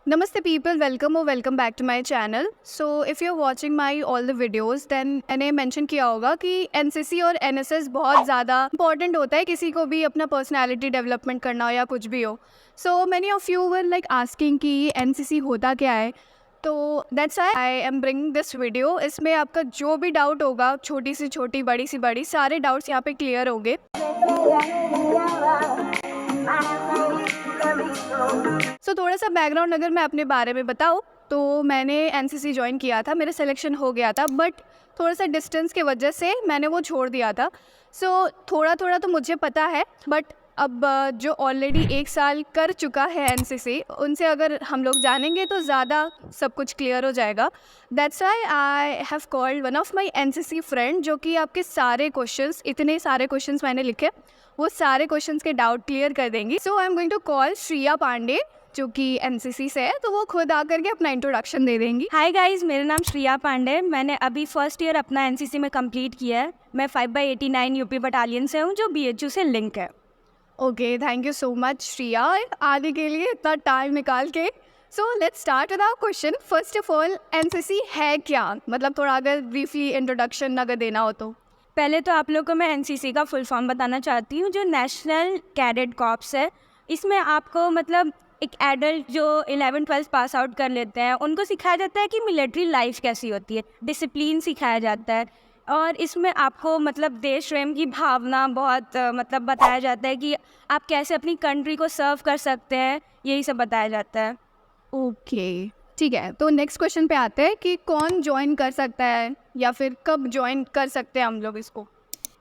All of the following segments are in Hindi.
Namaste people, welcome or welcome back to my channel. So if you're watching my all the videos then मैंने mention किया होगा कि NCC और NSS बहुत ज़्यादा important होता है किसी को भी अपना personality development करना हो या कुछ भी हो. So many of you were like asking कि NCC होता क्या है. तो that's why I am bringing this video. इसमें आपका जो भी डाउट होगा छोटी सी छोटी बड़ी सी बड़ी सारे डाउट्स यहाँ पे क्लियर होंगे. थोड़ा सा बैकग्राउंड अगर मैं अपने बारे में बताऊँ तो मैंने एनसीसी ज्वाइन किया था, मेरा सिलेक्शन हो गया था, बट थोड़ा सा डिस्टेंस की वजह से मैंने वो छोड़ दिया था. थोड़ा थोड़ा तो मुझे पता है, बट अब जो ऑलरेडी 1 साल कर चुका है एनसीसी उनसे अगर हम लोग जानेंगे तो ज़्यादा सब कुछ क्लियर हो जाएगा. That's why I have called one of my NCC friend जो कि आपके सारे क्वेश्चंस, इतने सारे क्वेश्चंस मैंने लिखे, वो सारे क्वेश्चंस के डाउट क्लियर कर देंगी. So I am going to call Shriya Pandey जो कि एनसीसी से है, तो वो खुद आकर के अपना इंट्रोडक्शन दे देंगी. हाय गाइस, मेरा नाम श्रिया पांडे. मैंने अभी फर्स्ट ईयर अपना एनसीसी में कंप्लीट किया है. मैं 5/89 यूपी बटालियन से हूँ जो बीएचयू से लिंक है. Okay, thank you so much Shriya आने के लिए इतना टाइम निकाल के. So let's start with our question. First of all NCC है क्या, मतलब थोड़ा अगर ब्रीफली इंट्रोडक्शन अगर देना हो तो. पहले तो आप लोगों को मैं एनसीसी का फुल फॉर्म बताना चाहती हूँ, जो नेशनल कैडेट कॉर्प्स है. इसमें आपको मतलब एक एडल्ट जो 11-12 पास आउट कर लेते हैं उनको सिखाया जाता है कि मिलिट्री लाइफ कैसी होती है, डिसिप्लिन सिखाया जाता है. और इसमें आपको मतलब देश प्रेम की भावना बहुत मतलब बताया जाता है कि आप कैसे अपनी कंट्री को सर्व कर सकते हैं, यही सब बताया जाता है. ओके ठीक है, तो नेक्स्ट क्वेश्चन पे आते हैं कि कौन ज्वाइन कर सकता है या फिर कब ज्वाइन कर सकते हैं हम लोग इसको.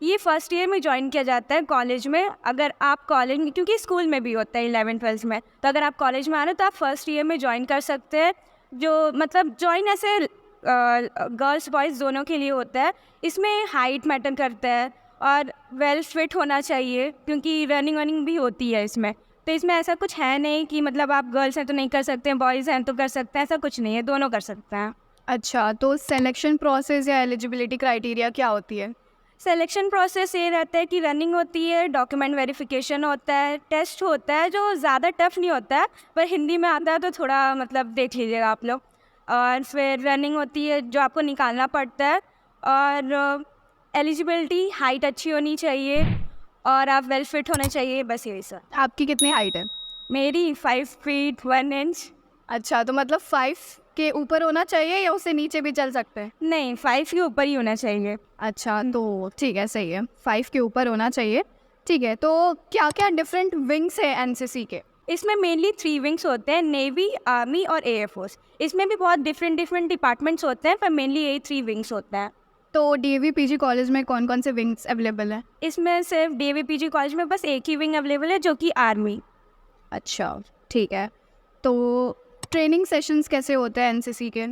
ये फर्स्ट ईयर में ज्वाइन किया जाता है कॉलेज में. अगर आप कॉलेज में, क्योंकि स्कूल में भी होता है 11-12 में, तो अगर आप कॉलेज में आ रहे हो तो आप फर्स्ट ईयर में ज्वाइन कर सकते हैं. जो मतलब ज्वाइन ऐसे गर्ल्स बॉयज़ दोनों के लिए होता है. इसमें हाइट मैटर करता है और वेल फिट होना चाहिए, क्योंकि रनिंग भी होती है इसमें. तो इसमें ऐसा कुछ है नहीं कि मतलब आप गर्ल्स हैं तो नहीं कर सकते हैं, बॉयज़ हैं तो कर सकते हैं, ऐसा कुछ नहीं है, दोनों कर सकते हैं. अच्छा, तो सिलेक्शन प्रोसेस या एलिजिबिलिटी क्राइटेरिया क्या होती है. सिलेक्शन प्रोसेस ये रहता है कि रनिंग होती है, डॉक्यूमेंट वेरिफिकेशन होता है, टेस्ट होता है जो ज़्यादा टफ नहीं होता है, पर हिंदी में आता है तो थोड़ा मतलब देख लीजिएगा आप लोग. और फिर रनिंग होती है जो आपको निकालना पड़ता है. और एलिजिबिलिटी, हाइट अच्छी होनी चाहिए और आप वेल फिट होने चाहिए, बस यही सर. आपकी कितनी हाइट है. मेरी 5 फीट 1 इंच. अच्छा, तो मतलब 5 के ऊपर होना चाहिए या उससे नीचे भी चल सकते हैं. नहीं, 5 के ऊपर ही होना चाहिए. अच्छा, तो ठीक है, सही है, 5 के ऊपर होना चाहिए. ठीक है, तो क्या क्या डिफरेंट विंग्स है एनसीसी के. इसमें मेनली 3 विंग्स होते हैं, नेवी, आर्मी और एयरफोर्स. इसमें भी बहुत डिफरेंट डिपार्टमेंट्स होते हैं, पर मेनली यही 3 विंग्स होते हैं. तो डीएवी पीजी कॉलेज में कौन कौन से विंग्स अवेलेबल हैं. इसमें सिर्फ डीएवी पीजी कॉलेज में बस एक ही विंग अवेलेबल है जो कि आर्मी. अच्छा ठीक है, तो ट्रेनिंग सेशंस कैसे होते हैं एनसीसी के.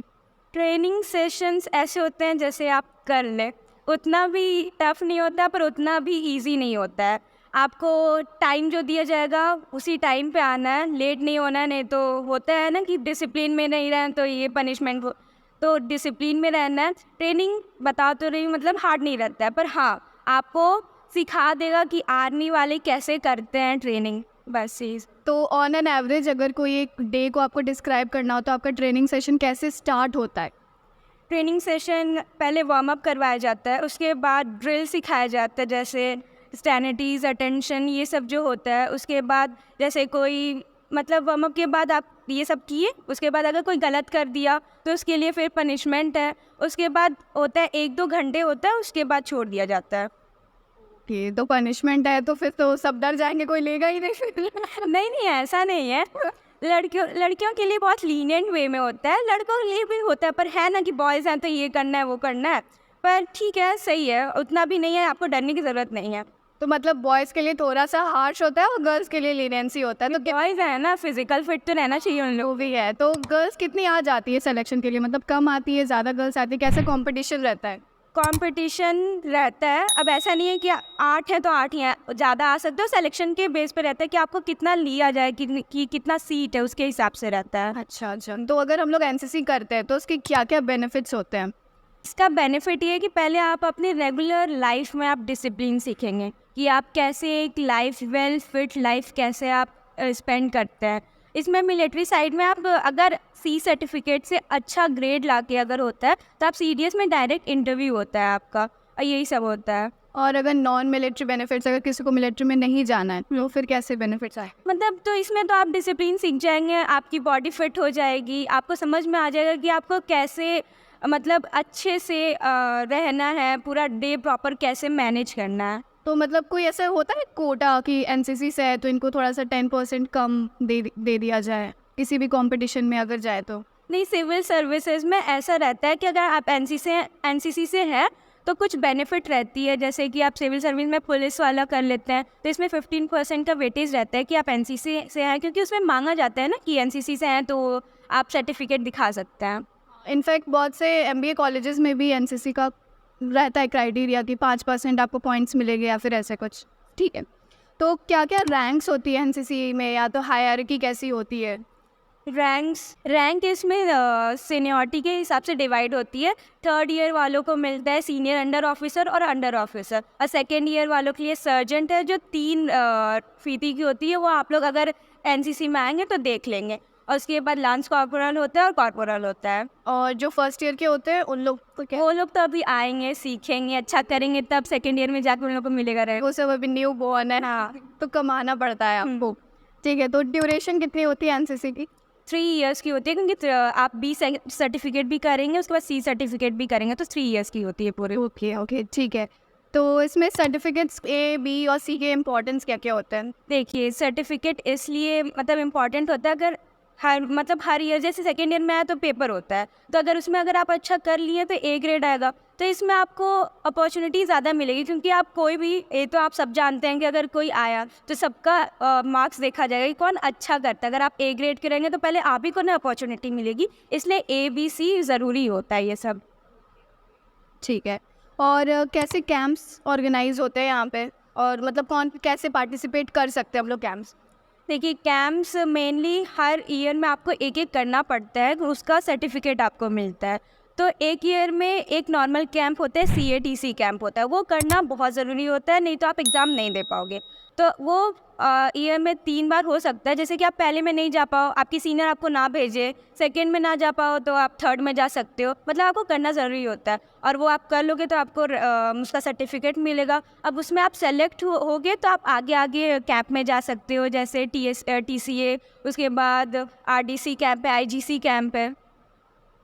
ट्रेनिंग सेशंस ऐसे होते हैं जैसे आप कर लें, उतना भी टफ नहीं होता पर उतना भी इजी नहीं होता है. आपको टाइम जो दिया जाएगा उसी टाइम पे आना है, लेट नहीं होना. नहीं तो होता है ना कि डिसिप्लिन में नहीं रहना तो ये पनिशमेंट, तो डिसिप्लिन में रहना है. ट्रेनिंग बता तो रही मतलब हार्ड नहीं रहता है, पर हाँ आपको सिखा देगा कि आर्मी वाले कैसे करते हैं ट्रेनिंग, बस चीज़. तो ऑन एन एवरेज अगर कोई एक डे को आपको डिस्क्राइब करना हो तो आपका ट्रेनिंग सेशन कैसे स्टार्ट होता है. ट्रेनिंग सेशन पहले वार्म अप करवाया जाता है, उसके बाद ड्रिल सिखाया जाता है, जैसे स्टैनिटीज़, अटेंशन, ये सब जो होता है. उसके बाद जैसे कोई मतलब वार्म अप के बाद आप ये सब किए, उसके बाद अगर कोई गलत कर दिया तो उसके लिए फिर पनिशमेंट है. उसके बाद होता है 1-2 घंटे होता है, उसके बाद छोड़ दिया जाता है. ये तो पनिशमेंट है तो फिर तो सब डर जाएंगे, कोई लेगा ही नहीं फिर. नहीं, ऐसा नहीं है. लड़कियों के लिए बहुत लीनियंट वे में होता है, लड़कों के लिए भी होता है, पर है ना कि बॉयज़ हैं तो ये करना है वो करना है. पर ठीक है, सही है, उतना भी नहीं है, आपको डरने की ज़रूरत नहीं है. तो मतलब बॉयज़ के लिए थोड़ा सा हार्श होता है और गर्ल्स के लिए लीनियंसी होता है. तो बॉयज़ है ना, फिजिकल फिट तो रहना चाहिए उन लोगों. वो भी है. तो गर्ल्स कितनी आ जाती है सिलेक्शन के लिए, मतलब कम आती है, ज़्यादा गर्ल्स आती है, कैसे कंपटीशन रहता है. कंपटीशन रहता है. अब ऐसा नहीं है कि 8 हैं तो 8 ही हैं, ज़्यादा आ सकते हो. सिलेक्शन के बेस पे रहता है कि आपको कितना लिया जाए, कि कितना सीट है, उसके हिसाब से रहता है. अच्छा, तो अगर हम लोग एनसीसी करते हैं तो उसके क्या क्या बेनिफिट्स होते हैं. इसका बेनिफिट ये है कि पहले आप अपने रेगुलर लाइफ में आप डिसिप्लिन सीखेंगे कि आप कैसे एक लाइफ वेल फिट लाइफ कैसे आप स्पेंड करते हैं. इसमें मिलिट्री साइड में आप अगर सी सर्टिफिकेट से अच्छा ग्रेड लाके अगर होता है तो आप CDS में डायरेक्ट इंटरव्यू होता है आपका, और यही सब होता है। और अगर नॉन मिलिट्री बेनिफिट्स, अगर किसी को मिलिट्री में नहीं जाना है तो फिर कैसे बेनिफिट्स आए? मतलब तो इसमें तो आप डिसिप्लिन सीख जाएंगे, आपकी बॉडी फिट हो जाएगी, आपको समझ में आ जाएगा कि आपको कैसे मतलब अच्छे से रहना है, पूरा डे प्रॉपर कैसे मैनेज करना है। तो मतलब कोई ऐसा होता है कोटा कि एनसीसी से है तो इनको थोड़ा सा 10% कम दे दिया जाए किसी भी कंपटीशन में अगर जाए तो? नहीं, सिविल सर्विसेज में ऐसा रहता है कि अगर आप एनसीसी से हैं तो कुछ बेनिफिट रहती है, जैसे कि आप सिविल सर्विस में पुलिस वाला कर लेते हैं तो इसमें 15% का वेटेज रहता है कि आप एनसीसी से हैं, क्योंकि उसमें मांगा जाता है ना कि एनसीसी से हैं तो आप सर्टिफिकेट दिखा सकते हैं। इनफैक्ट बहुत से MBA कॉलेजेस में भी एनसीसी का रहता है क्राइटेरिया कि 5% आपको पॉइंट्स मिलेंगे या फिर ऐसे कुछ। ठीक है, तो क्या क्या रैंक्स होती है एनसीसी में, या तो हायरार्की कैसी होती है? रैंक इसमें सीनियरिटी के हिसाब से डिवाइड होती है। 3rd ईयर वालों को मिलता है सीनियर अंडर ऑफिसर और अंडर ऑफिसर, और 2nd ईयर वालों के लिए सर्जेंट है जो 3 फीती की होती है, वो आप लोग अगर एनसीसी में आएंगे तो देख लेंगे। और उसके बाद लांस कॉर्पोरल होता है और कॉर्पोरल होता है। और जो फर्स्ट ईयर के होते हैं उन लोग को क्या? वो लोग तो अभी आएंगे, सीखेंगे, अच्छा करेंगे, तब 2nd ईयर में जाकर उन लोग को मिलेगा रहे। वो सब अभी न्यू बोर्न है, हाँ, तो कमाना पड़ता है आपको। ठीक है, तो ड्यूरेशन कितनी होती है एनसीसी की? 3 इयर्स की होती है, क्योंकि आप B सर्टिफिकेट भी करेंगे, उसके बाद C सर्टिफिकेट भी करेंगे, तो 3 इयर्स की होती है पूरे। ओके, ठीक है। तो इसमें सर्टिफिकेट्स A, B और C के इम्पोर्टेंस क्या क्या होते हैं? देखिए, सर्टिफिकेट इसलिए मतलब इम्पॉर्टेंट होता है, अगर हर ईयर जैसे 2nd ईयर में आया तो पेपर होता है, तो अगर आप अच्छा कर लिए तो A ग्रेड आएगा, तो इसमें आपको अपॉर्चुनिटी ज़्यादा मिलेगी, क्योंकि आप कोई भी तो आप सब जानते हैं कि अगर कोई आया तो सबका मार्क्स देखा जाएगा कि कौन अच्छा करता है। अगर आप A ग्रेड के रहेंगे तो पहले आप ही को ना अपॉर्चुनिटी मिलेगी, इसलिए ABC ज़रूरी होता है ये सब। ठीक है, और कैसे कैंप्स ऑर्गेनाइज होते हैं यहाँ पे, और मतलब कौन कैसे पार्टिसिपेट कर सकते हैं हम लोग कैंप्स? देखिए, कैंप्स मेनली हर ईयर में आपको एक एक करना पड़ता है, उसका सर्टिफिकेट आपको मिलता है। तो एक ईयर में एक नॉर्मल कैंप होता है, CATC कैंप होता है, वो करना बहुत ज़रूरी होता है, नहीं तो आप एग्ज़ाम नहीं दे पाओगे। तो वो ईयर में 3 बार हो सकता है, जैसे कि आप पहले में नहीं जा पाओ, आपकी सीनियर आपको ना भेजे, 2nd में ना जा पाओ तो आप 3rd में जा सकते हो, मतलब आपको करना ज़रूरी होता है, और वो आप कर लोगे तो आपको उसका सर्टिफिकेट मिलेगा। अब उसमें आप सेलेक्ट होगे तो आप आगे कैंप में जा सकते हो, जैसे TCA, उसके बाद RDC कैंप है, IGC कैंप है।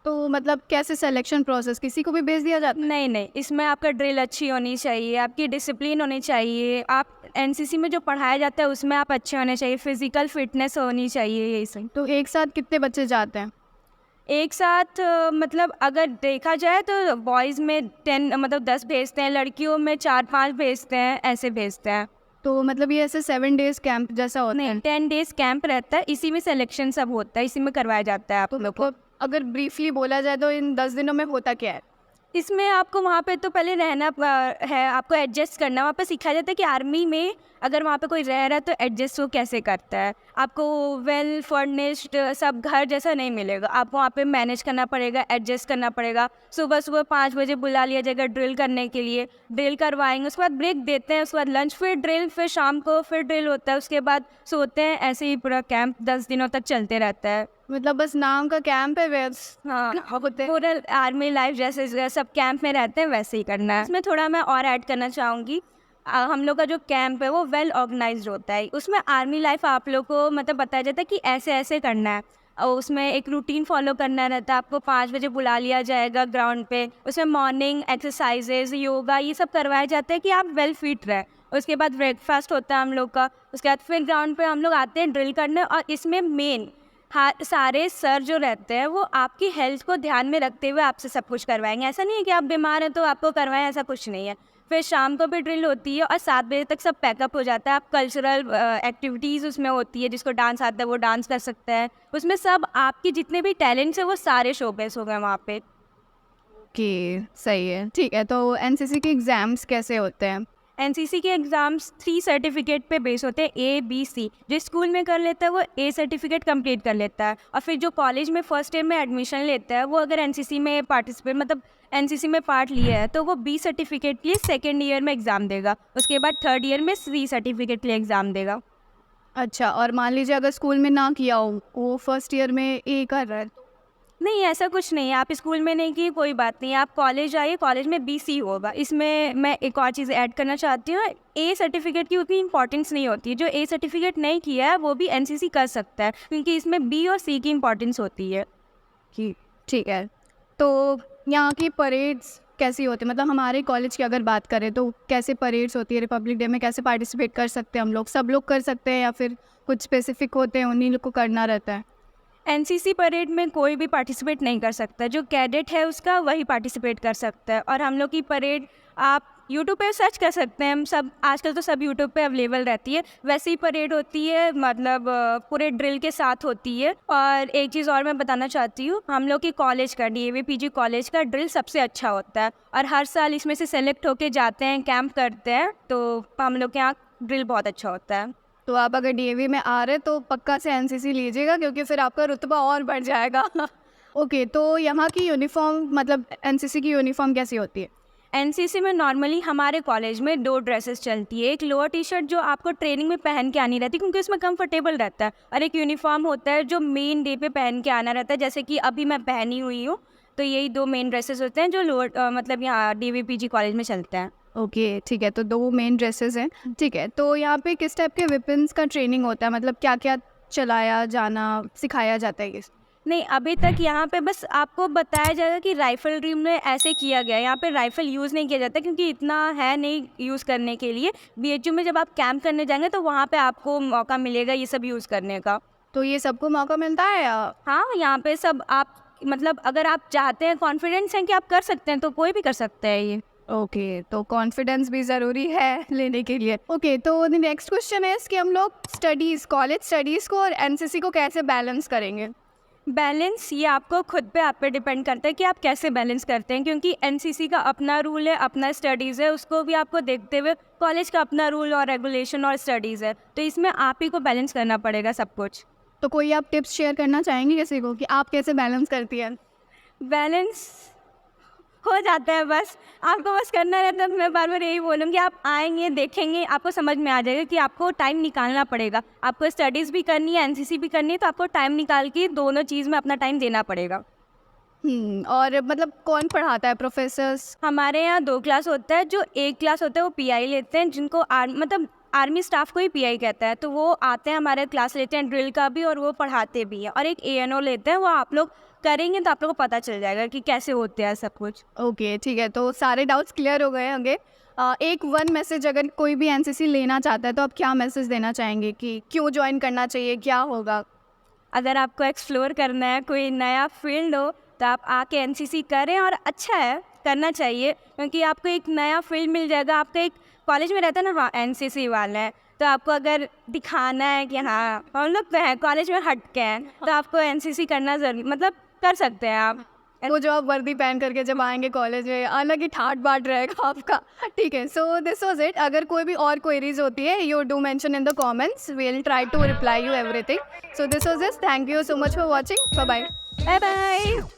तो मतलब कैसे सिलेक्शन प्रोसेस, किसी को भी भेज दिया जाता है? नहीं, इसमें आपका ड्रिल अच्छी होनी चाहिए, आपकी डिसिप्लिन होनी चाहिए, आप एनसीसी में जो पढ़ाया जाता है उसमें आप अच्छे होने चाहिए, फिजिकल फिटनेस होनी चाहिए, यही सब। तो एक साथ कितने बच्चे जाते हैं? एक साथ मतलब अगर देखा जाए तो बॉयज़ में 10 भेजते हैं, लड़कियों में 4-5 भेजते हैं, ऐसे भेजते हैं। तो मतलब ये ऐसे 7 डेज कैंप जैसा होता है? 10 डेज कैंप रहता है, इसी में सिलेक्शन सब होता है, इसी में करवाया जाता है आप लोग को। अगर ब्रीफली बोला जाए तो इन 10 दिनों में होता क्या है? इसमें आपको वहाँ पे तो पहले रहना है, आपको एडजस्ट करना। वहाँ पे सिखाया जाता है कि आर्मी में अगर वहाँ पे कोई रह रहा है तो एडजस्ट वो कैसे करता है। आपको वेल फर्निश्ड सब घर जैसा नहीं मिलेगा, आपको वहाँ पे मैनेज करना पड़ेगा, एडजस्ट करना पड़ेगा। सुबह 5 बजे बुला लिया जाएगा ड्रिल करने के लिए, ड्रिल करवाएंगे, उसके बाद ब्रेक देते हैं, उसके बाद लंच, फिर ड्रिल, फिर शाम को फिर ड्रिल होता है, उसके बाद सोते हैं। ऐसे ही पूरा कैंप 10 दिनों तक चलते रहता है। मतलब बस नाम का कैंप है, हाँ, होते हैं। पूरा आर्मी लाइफ जैसे सब कैंप में रहते हैं वैसे ही करना है। इसमें थोड़ा मैं और ऐड करना चाहूँगी, हम लोग का जो कैंप है वो वेल ऑर्गेनाइज्ड होता है। उसमें आर्मी लाइफ आप लोग को मतलब बताया जाता है कि ऐसे ऐसे करना है, और उसमें एक रूटीन फॉलो करना रहता है। आपको 5 बजे बुला लिया जाएगा ग्राउंड पे, उसमें मॉर्निंग एक्सरसाइजेज, योगा, ये सब करवाया जाता है कि आप वेल फिट रहें। उसके बाद ब्रेकफास्ट होता है हम लोग का, उसके बाद फिर ग्राउंड पे हम लोग आते हैं ड्रिल करने। और इसमें मेन सारे सर जो रहते हैं वो आपकी हेल्थ को ध्यान में रखते हुए आपसे सब कुछ करवाएंगे। ऐसा नहीं है कि आप बीमार हैं तो आपको करवाएं, ऐसा कुछ नहीं है। फिर शाम को भी ड्रिल होती है और 7 बजे तक सब पैकअप हो जाता है। आप कल्चरल एक्टिविटीज़ उसमें होती है, जिसको डांस आता है वो डांस कर सकता है। उसमें सब आपकी जितने भी टैलेंट्स हैं वो सारे शोकेस हो गए वहाँ पे। ओके, सही है, ठीक है। तो एनसीसी के एग्ज़ाम्स कैसे होते हैं? एनसीसी के एग्ज़ाम्स 3 सर्टिफिकेट पे बेस होते हैं, A, B, C। जो स्कूल में कर लेता है वो A सर्टिफिकेट कंप्लीट कर लेता है, और फिर जो कॉलेज में फर्स्ट ईयर में एडमिशन लेता है वो अगर एनसीसी में पार्टिसिपेट मतलब एनसीसी में पार्ट लिया है तो वो B सर्टिफिकेट के लिए 2nd ईयर में एग्ज़ाम देगा। उसके बाद 3rd ईयर में C सर्टिफिकेट के लिए एग्ज़ाम देगा। अच्छा, और मान लीजिए अगर स्कूल में ना किया हो, वो फर्स्ट ईयर में ए कर रहा है, नहीं, ऐसा कुछ नहीं है। आप स्कूल में नहीं की कोई बात नहीं, आप कॉलेज आइए, कॉलेज में BC होगा। इसमें मैं एक और चीज़ ऐड करना चाहती हूँ, ए सर्टिफिकेट की उतनी इंपॉर्टेंस नहीं होती है। जो ए सर्टिफिकेट नहीं किया है वो भी NCC कर सकता है, क्योंकि इसमें B और C की इंपॉर्टेंस होती है। कि ठीक है। तो यहाँ की परेड्स कैसी होती है, मतलब हमारे कॉलेज की अगर बात करें तो कैसे परेड्स होती है, रिपब्लिक डे में कैसे पार्टिसिपेट कर सकते हैं हम लोग, सब लोग कर सकते हैं या फिर कुछ स्पेसिफिक होते हैं उन्हीं लोग को करना रहता है? NCC परेड में कोई भी पार्टिसिपेट नहीं कर सकता, जो कैडेट है उसका वही पार्टिसिपेट कर सकता है। और हम लोग की परेड आप यूट्यूब पे सर्च कर सकते हैं, हम सब आजकल तो सब यूट्यूब पे अवेलेबल रहती है। वैसे ही परेड होती है, मतलब पूरे ड्रिल के साथ होती है। और एक चीज़ और मैं बताना चाहती हूँ, हम लोग की कॉलेज का DAV PG कॉलेज का ड्रिल सबसे अच्छा होता है, और हर साल इसमें से सेलेक्ट होके जाते हैं, कैंप करते हैं, तो हम लोग के यहाँ ड्रिल बहुत अच्छा होता है। तो आप अगर DAV में आ रहे तो पक्का से NCC लीजिएगा, क्योंकि फिर आपका रुतबा और बढ़ जाएगा। ओके, तो यहाँ की यूनिफॉर्म, मतलब NCC की यूनिफॉर्म कैसी होती है? NCC में नॉर्मली हमारे कॉलेज में 2 ड्रेसेस चलती है। एक लोअर टी-शर्ट जो आपको ट्रेनिंग में पहन के आनी रहती है, क्योंकि उसमें कंफर्टेबल रहता है, और एक यूनिफॉर्म होता है जो मेन डे पे पहन के आना रहता है, जैसे कि अभी मैं पहनी हुई हूँ। तो यही 2 मेन ड्रेसेस होते हैं जो लोअर मतलब यहाँ DAV PG कॉलेज में चलते हैं। ओके, ठीक है, तो 2 मेन ड्रेसेस हैं, ठीक है। तो यहाँ पे किस टाइप के वेपन्स का ट्रेनिंग होता है, मतलब क्या क्या चलाया जाना सिखाया जाता है? नहीं, अभी तक यहाँ पे बस आपको बताया जाएगा कि राइफलरी में ऐसे किया गया है। यहाँ पे राइफ़ल यूज़ नहीं किया जाता, क्योंकि इतना है नहीं यूज़ करने के लिए। BHU में जब आप कैंप करने जाएंगे तो वहाँ पे आपको मौका मिलेगा ये सब यूज़ करने का। तो ये सबको मौका मिलता है या? हाँ, यहाँ पे सब आप मतलब अगर आप चाहते हैं, कॉन्फिडेंस हैं कि आप कर सकते हैं, तो कोई भी कर सकता है ये। ओके, तो कॉन्फिडेंस भी ज़रूरी है लेने के लिए। ओके, तो द नेक्स्ट क्वेश्चन है कि हम लोग स्टडीज़, कॉलेज स्टडीज़ को और NCC को कैसे बैलेंस करेंगे? बैलेंस ये आपको खुद पे आप पे डिपेंड करता है कि आप कैसे बैलेंस करते हैं, क्योंकि NCC का अपना रूल है, अपना स्टडीज़ है, उसको भी आपको देखते हुए कॉलेज का अपना रूल और रेगुलेशन और स्टडीज़ है, तो इसमें आप ही को बैलेंस करना पड़ेगा सब कुछ। तो कोई आप टिप्स शेयर करना चाहेंगे किसी को कि आप कैसे बैलेंस करती हैं? बैलेंस हो जाता है, बस आपको बस करना रहता है। मैं बार बार यही बोलूँगी, आप आएंगे, देखेंगे, आपको समझ में आ जाएगा कि आपको टाइम निकालना पड़ेगा। आपको स्टडीज़ भी करनी है, NCC भी करनी है, तो आपको टाइम निकाल के दोनों चीज़ में अपना टाइम देना पड़ेगा। और मतलब कौन पढ़ाता है, प्रोफेसर्स? हमारे यहाँ 2 क्लास होता है। जो एक क्लास होता है वो PI लेते हैं, जिनको मतलब आर्मी स्टाफ को ही PI कहता है, तो वो आते हैं हमारे क्लास लेते हैं ड्रिल का भी, और वो पढ़ाते भी हैं। और एक ANO लेते हैं, वो आप लोग करेंगे तो आप लोग को पता चल जाएगा कि कैसे होते हैं सब कुछ। ओके, ठीक है, तो सारे डाउट्स क्लियर हो गए होंगे। एक वन मैसेज, अगर कोई भी NCC लेना चाहता है तो आप क्या मैसेज देना चाहेंगे कि क्यों ज्वाइन करना चाहिए, क्या होगा? अगर आपको एक्सप्लोर करना है, कोई नया फील्ड हो, तो आप आके NCC करें, और अच्छा है, करना चाहिए, क्योंकि आपको एक नया फील्ड मिल जाएगा। आपका एक कॉलेज में रहता है ना, हाँ NCC वाला है, तो आपको अगर दिखाना है कि हाँ हम लोग तो हैं कॉलेज में हट के हैं, तो आपको NCC करना ज़रूरी, मतलब कर सकते हैं आप। वो जो आप वर्दी पहन करके जब आएंगे कॉलेज में, अलग ही ठाट बाट रहेगा आपका। ठीक है, सो दिस वाज इट। अगर कोई भी और क्वेरीज होती है, you do mention in the comments, we will try to reply you everything. So this was this, thank you so much for watching, bye bye. Bye bye.